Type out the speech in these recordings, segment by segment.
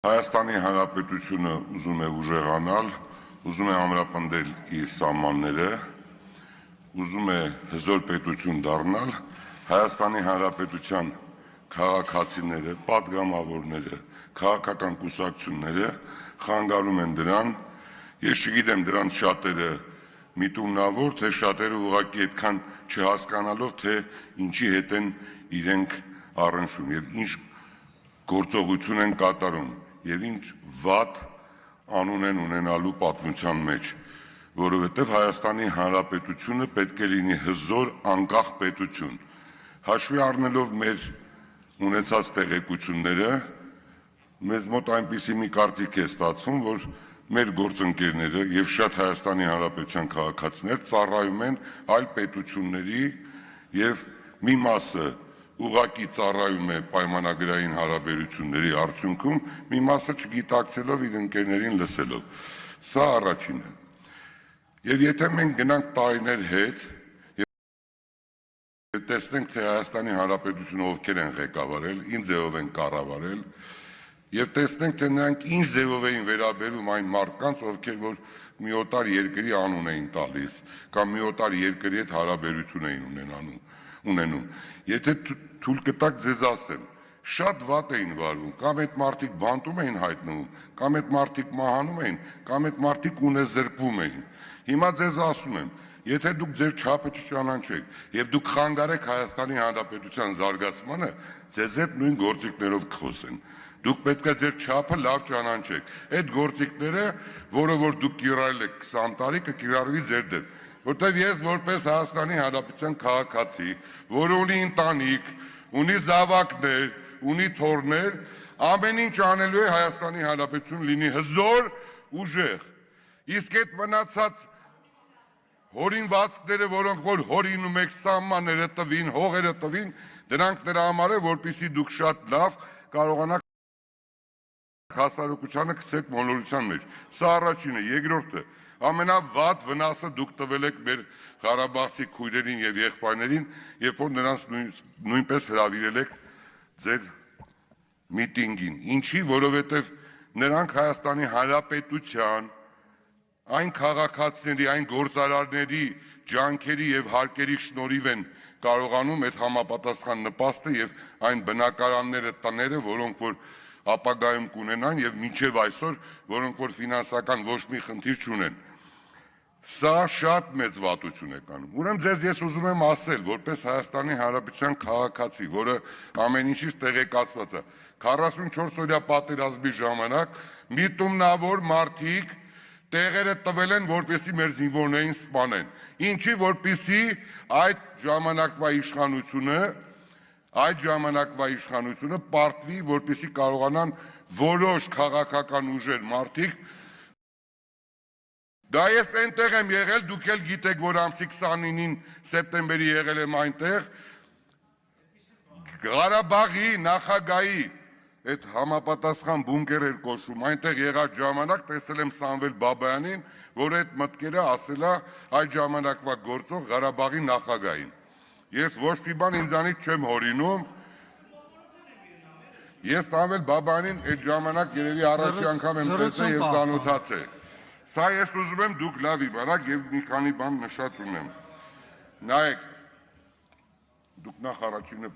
Հայաստանի Հանրապետությունը ուզում է ուժեղանալ, ուզում է ամրապնդել իր սահմանները, ուզում է հզոր պետություն դառնալ, Հայաստանի Հանրապետության քաղաքացիները, պատգամավորները, քաղաքական կուսակցությունները խանգարում են դրան, ես չգիտեմ դրանց շատերը միտումնավոր, թե շատերը ուղղակի այդքան չհասկանալով, թե ինչի հետ են իրենք առնչվում եւ ինչ գործողություն են կատարում եւ ինչ վատ անուն են ունենալու պատմության մեջ, որովհետեւ Հայաստանի Հանրապետությունը պետք է լինի հզոր, անկախ պետություն։ Հաշվի առնելով մեր ունեցած տեղեկությունները, մեզ մոտ այնպիսի մի կարծիք է ստացվում, որ մեր գործընկերները եւ շատ Հայաստանի Հանրապետության քաղաքացիներ ծառայում են այլ պետությունների եւ մի մասը ուղղակի ծառայում է պայմանագրային հարաբերությունների արդյունքում, մի մասը չգիտակցելով իր ընկերներին լսելով։ Սա առաջինը։ Եվ եթե մենք գնանք տարիներ հետ եւ տեսնենք, թե Հայաստանի Հանրապետությունը ովքեր են ղեկավարել, ինչ ձևով են կառավարել, եւ տեսնենք, թե նրանք ինչ ձևով էին վերաբերում այն մարդկանց, ովքեր որ մի օտար երկրի անուն էին տալիս, կամ մի օտար երկրի հետ հարաբերություն էին ունենում։ Եթե թույլ կտաք ձեզ ասեմ, շատ վատ էին վարվում, կամ այդ մարդիկ բանտում էին հայտնվում, կամ այդ մարդիկ մահանում էին, կամ այդ մարդիկ ունեզրկվում էին։ Հիմա ձեզ ասում եմ, եթե դուք ձեր չափը չճանաչեք եւ դուք խանգարեք Հայաստանի Հանրապետության զարգացմանը, ձեզ հետ նույն գործիքներով կխոսեն։ Դուք պետք է ձեր չափը լավ ճանաչեք։ Այդ գործիքները, որը որ դուք կիրառել եք 20 տարի, կկիրառվի ձեր դեմ։ Որտեւ ես որպես Հայաստանի Հանրապետության քաղաքացի, որը ունի ընտանիք, ունի զավակներ, ունի թոռներ, ամեն ինչ անելու է Հայաստանի Հանրապետություն լինի հզոր, ուժեղ։ Իսկ այդ մնացած հորինվածքները, որոնք որ հորինում եք, սահմանները տվին, հողերը տվին, դրանք նրա համար է, որպեսզի դուք շատ լավ կարողանաք հասարակությանը գցեք մոլորության մեջ։ Սա առաջինը, երկրորդը, ամենավատ վնասը դուք տվել եք մեր Ղարաբաղցի քույրերին եւ եղբայրներին, երբ որ նրանց նույնպես հրավիրել եք ձեր միտինգին։ Ինչի, որովհետեւ նրանք Հայաստանի Հանրապետության այն քաղաքացիների, այն գործարարների ջանքերի եւ հարկերի շնորհիվ են կարողանում այդ համապատասխան նպաստը եւ այն բնակարանները, տները, որոնք որ ապագայում կունենան եւ մինչեւ այսօր, որոնք որ ֆինանսական ոչ մի խնդիր չունեն։ Սա շատ մեծ վատություն է կանում։ Ուրեմն ձեզ ես ուզում եմ ասել, որպես Հայաստանի Հանրապետության քաղաքացի, որը ամեն ինչից տեղեկացված է, 44 օրյա պատերազմի ժամանակ միտումնավոր մարդիկ տեղերը տվել են, որպեսզի մեր զինվորներին սպանեն։ Ինչի, որպեսզի այդ ժամանակվա իշխանությունը պարտվի, որպեսզի կարողանան որոշ քաղաքական ուժեր մարդիկ։ Դա ես այնտեղ եմ եղել, դուք էլ գիտեք, որ ամսի 29-ին սեպտեմբերի եղել եմ այնտեղ, Ղարաբաղի նախագահի այդ համապատասխան բունկեր էր կոչվում, այնտեղ եղած ժամանակ տեսել եմ Սամվել Բաբայանին, որ այդ մտքերը ասել է այդ ժամանակվա գործող Ղարաբաղի նախագահին։ Ես ոչ մի բան ինձանից չեմ հորինում։ Ես Սամվել Բաբայանին այդ ժամանակ երևի առաջի անգամ եմ տեսել եւ ծանոթացել։ Սա ես ուզում եմ դուք լավ իմանաք եւ մի քանի բան նշած ունեմ։ Նայեք, դուք նախ առաջինը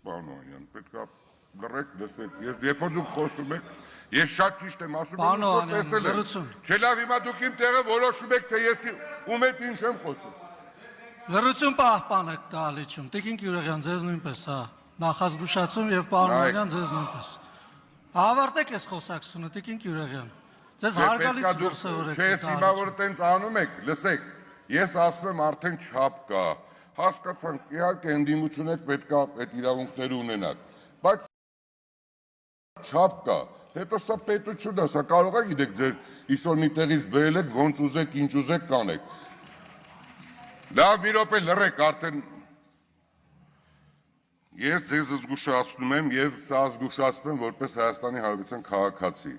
պարոն Օհանյան, պետք է լռեք, լսեք։ Երբ որ դուք խոսում եք, ես շատ ճիշտ եմ ասում, որ տեսել եմ։ Չէ լավ, հիմա դուք իմ տեղը որոշում եք, թե ես ում հետ ինչ եմ խոսում։ Լռություն պահպանեք դալիճում։ Տիկին Գյուրեղյան, ձեզ նույնպես, հա, նախազգուշացում եւ պարոն Օհանյան ձեզ նույնպես։ Ավարտեք այս խոսակցությունը, Տիկին Գյուրեղյան։ Ձեզ հարգալից դրսևորեք։ Չէ, հիմա որ տենց անում եք, լսեք, ես ասում եմ արդեն չափ կա։ Հասկացանք, իհարկե ընդդիմություն եք պետք է այդ իրավունքները ունենաք, բայց չափ կա։ Հետո սա պետություն է, սա կարող է գիտեք ձեր իսօր մի տեղից բերել եք, ոնց ուզեք, ինչ ուզեք կանեք։ Լավ, մի րոպե լռեք, արդեն ես ձեզ զգուշացնում եմ եւ սա զգուշացնում եմ որպես Հայաստանի Հանրապետության քաղաքացի։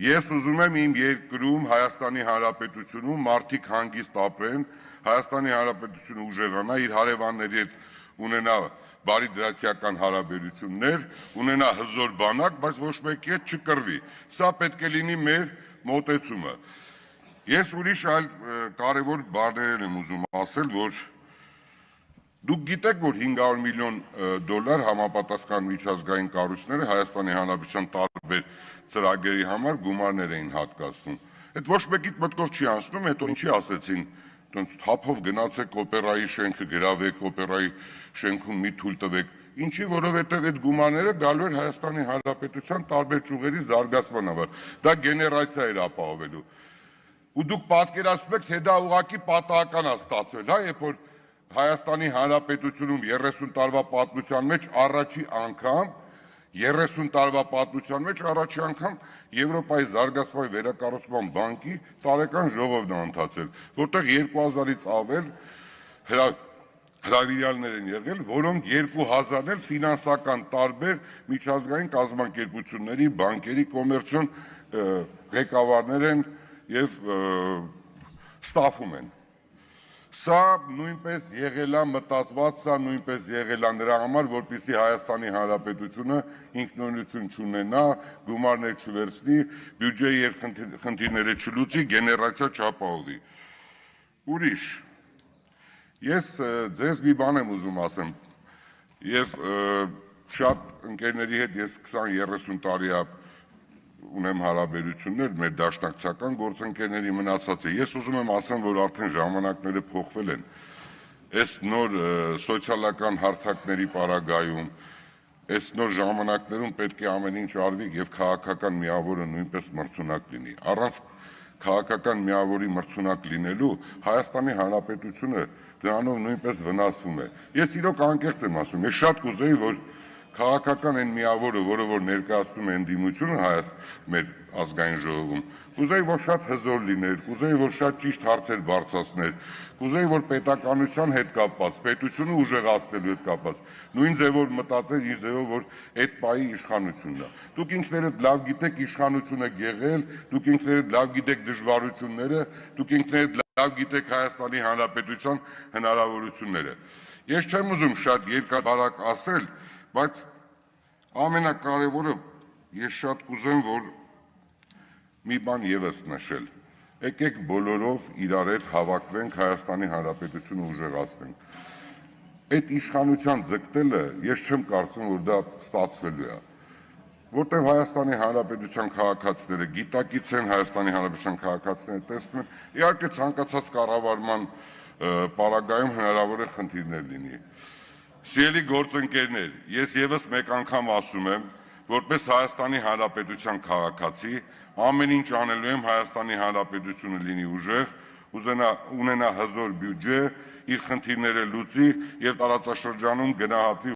Ես ուզում եմ իմ երկրում Հայաստանի Հանրապետությունում մարդիկ հանգիստ ապրեն, Հայաստանի Հանրապետությունը ուժեղանա, իր հարևանների հետ ունենա բարի դրացիական հարաբերություններ, ունենա հզոր բանակ, բայց ոչ մեկի հետ չկռվի։ Սա պետք է լինի մեր մոտեցումը։ Ես ուրիշ այլ կարևոր բաներ եմ ուզում ասել, որ դուք գիտեք, որ 500 միլիոն դոլար համապատասխան միջազգային կառույցները Հայաստանի Հանրապետության տարբեր ծրագրերի համար գումարներ էին հատկացնում։ Այդ ոչ մեկիդ մտքով չի անցնում, հետո ինչի ասեցին, տոնց թափով գնացեք օպերայի շենքը գրավեք, օպերայի շենքում մի թույլ տվեք։ Ինչի, որովհետև այդ գումարները գալու էր Հայաստանի Հանրապետության տարբեր ճյուղերի զարգացման համար։ Դա գեներացիա էր ապահովելու։ Ու դուք պատկերացնում եք, թե դա ուղղակի պատահական է ստացվել, հա, երբ որ Հայաստանի Հանրապետությունում 30 տարվա պատմության մեջ առաջի անգամ 30 տարվա պատմության մեջ առաջի անգամ Եվրոպայի զարգացման վերակառուցման բանկի տարեկան ժողովն է ընթացել, որտեղ 2000-ից ավել հրավիրյալներ են եղել, որոնք 2000-ն էլ ֆինանսական տարբեր միջազգային կազմակերպությունների, բանկերի, կոմերցիոն ղեկավարներ են եւ ստաֆում են։ Սա նույնպես եղել է մտածված, սա նույնպես եղել է նրա համար, որպեսզի Հայաստանի Հանրապետությունը ինքնուրույնություն չունենա, գումարներ չվերցնի, բյուջեի խնդիրները չլուծի, գեներացիա չապահովի։ Ուրիշ, ես ձեզ մի բան եմ ուզում ասեմ, եւ շատ ընկերների հետ ես 20-30 տարի ունեմ հարաբերություններ, մեր դաշնակցական գործընկերների մնացած է։ Ես ուզում եմ ասեմ, որ արդեն ժամանակները փոխվել են։ Այս նոր սոցիալական հարթակների պարագայում, այս նոր ժամանակներում պետք է ամեն ինչ արվի եւ քաղաքական միավորը նույնպես մրցունակ լինի։ Առանց քաղաքական միավորի մրցունակ լինելու Հայաստանի Հանրապետությունը դրանով նույնպես վնասվում է։ Ես իրոք անկեղծ եմ ասում, ես շատ կուզեի, որ քաղաքական այն միավորը, որը որ ներկայացնում է ընդդիմությունը մեր ազգային ժողովում, կուզեի, որ շատ հզոր լիներ, կուզեի, որ շատ ճիշտ հարցեր բարձրացներ, կուզեի, որ պետականության հետ կապված, պետությունը ուժեղացնելու հետ կապված, նույն ձևով մտածեր, իր ձևով, որ այդ պահի իշխանությունն է։ Դուք ինքներդ լավ գիտեք իշխանությունը գեղել, դուք ինքներդ լավ գիտեք դժվարությունները, դուք ինքներդ լավ գիտեք Հայաստանի Հանրապետության հնարավորությունները։ Ես չեմ ուզում շատ երկարակ ասել, բայց ամենակարևորը ես շատ կուզեմ, որ մի բան եւս նշել։ Եկեք բոլորով իրար հետ հավաքվենք Հայաստանի Հանրապետությունը ուժեղացնենք։ Այդ իշխանության ձգտելը ես չեմ կարծում, որ դա ստացվելու է։ Որտեղ Հայաստանի Հանրապետության քաղաքացիները գիտակից են, Հայաստանի Հանրապետության քաղաքացիները տեսնում են, իհարկե ցանկացած կառավարման պարագայում հնարավոր է խնդիրներ լինի։ Սիրելի գործընկերներ, ես եւս մեկ անգամ ասում եմ, որպես Հայաստանի Հանրապետության քաղաքացի, ամեն ինչ անելու եմ Հայաստանի Հանրապետությունը լինի ուժեղ, ունենա հզոր բյուջե, իր խնդիրները լուծի եւ տարածաշրջանում գնահատվի